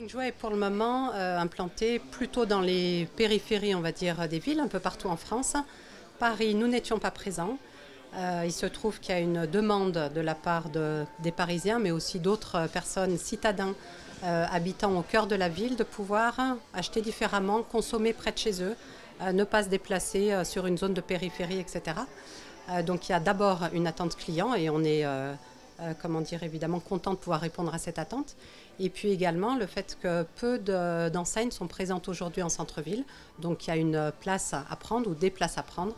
Kingsway est pour le moment implanté plutôt dans les périphéries, on va dire, des villes, un peu partout en France. Paris, nous n'étions pas présents. Il se trouve qu'il y a une demande de la part des Parisiens, mais aussi d'autres personnes, citadins, habitant au cœur de la ville, de pouvoir acheter différemment, consommer près de chez eux, ne pas se déplacer sur une zone de périphérie, etc. Donc il y a d'abord une attente client et on est comment dire, évidemment content de pouvoir répondre à cette attente. Et puis également le fait que peu d'enseignes sont présentes aujourd'hui en centre-ville. Donc il y a une place à prendre ou des places à prendre.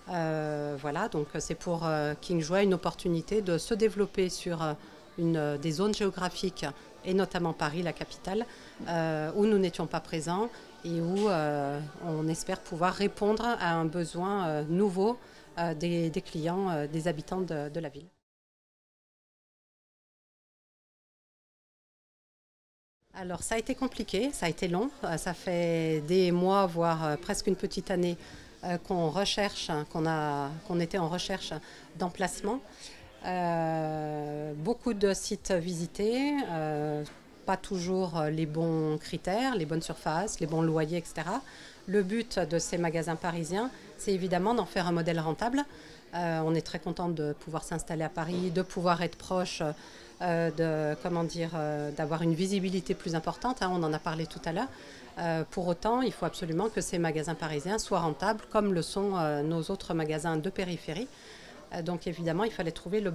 Voilà, donc c'est pour Kingsway une opportunité de se développer sur des zones géographiques et notamment Paris, la capitale, où nous n'étions pas présents et où on espère pouvoir répondre à un besoin nouveau des clients, des habitants de la ville. Alors ça a été compliqué, ça a été long, ça fait des mois, voire presque une petite année qu'on recherche, qu'on était en recherche d'emplacement. Beaucoup de sites visités, pas toujours les bons critères, les bonnes surfaces, les bons loyers, etc. Le but de ces magasins parisiens, c'est évidemment d'en faire un modèle rentable. On est très content de pouvoir s'installer à Paris, de pouvoir être proche, comment dire, d'avoir une visibilité plus importante, hein, on en a parlé tout à l'heure. Pour autant, il faut absolument que ces magasins parisiens soient rentables, comme le sont nos autres magasins de périphérie. Donc évidemment, il fallait trouver le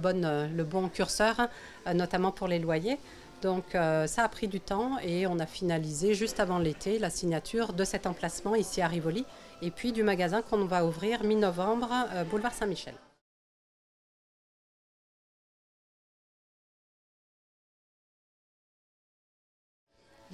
bon curseur, notamment pour les loyers. Donc ça a pris du temps et on a finalisé juste avant l'été la signature de cet emplacement ici à Rivoli et puis du magasin qu'on va ouvrir mi-novembre, boulevard Saint-Michel.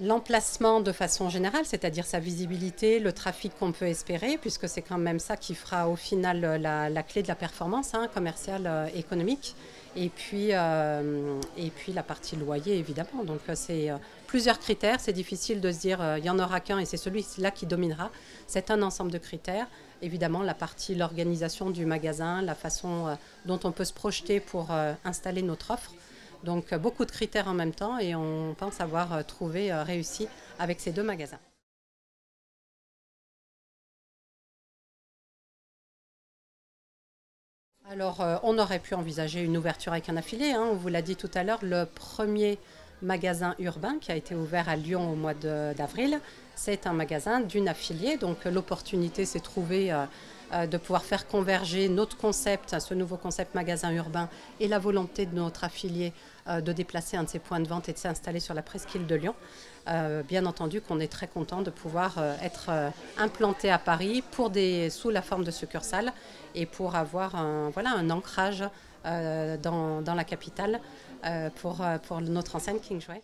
L'emplacement de façon générale, c'est-à-dire sa visibilité, le trafic qu'on peut espérer, puisque c'est quand même ça qui fera au final la clé de la performance commerciale, économique, et puis la partie loyer évidemment. Donc c'est plusieurs critères, c'est difficile de se dire il n'y en aura qu'un et c'est celui-là qui dominera. C'est un ensemble de critères. Évidemment la partie, l'organisation du magasin, la façon dont on peut se projeter pour installer notre offre. Donc beaucoup de critères en même temps et on pense avoir trouvé, réussi avec ces deux magasins. Alors on aurait pu envisager une ouverture avec un affilié, hein, on vous l'a dit tout à l'heure, le premier magasin urbain qui a été ouvert à Lyon au mois d'avril, c'est un magasin d'une affiliée, donc l'opportunité s'est trouvée de pouvoir faire converger notre concept, ce nouveau concept magasin urbain et la volonté de notre affilié de déplacer un de ses points de vente et de s'installer sur la presqu'île de Lyon. Bien entendu qu'on est très content de pouvoir être implanté à Paris sous la forme de succursale et pour avoir voilà, un ancrage dans la capitale pour notre enseigne Kingsway.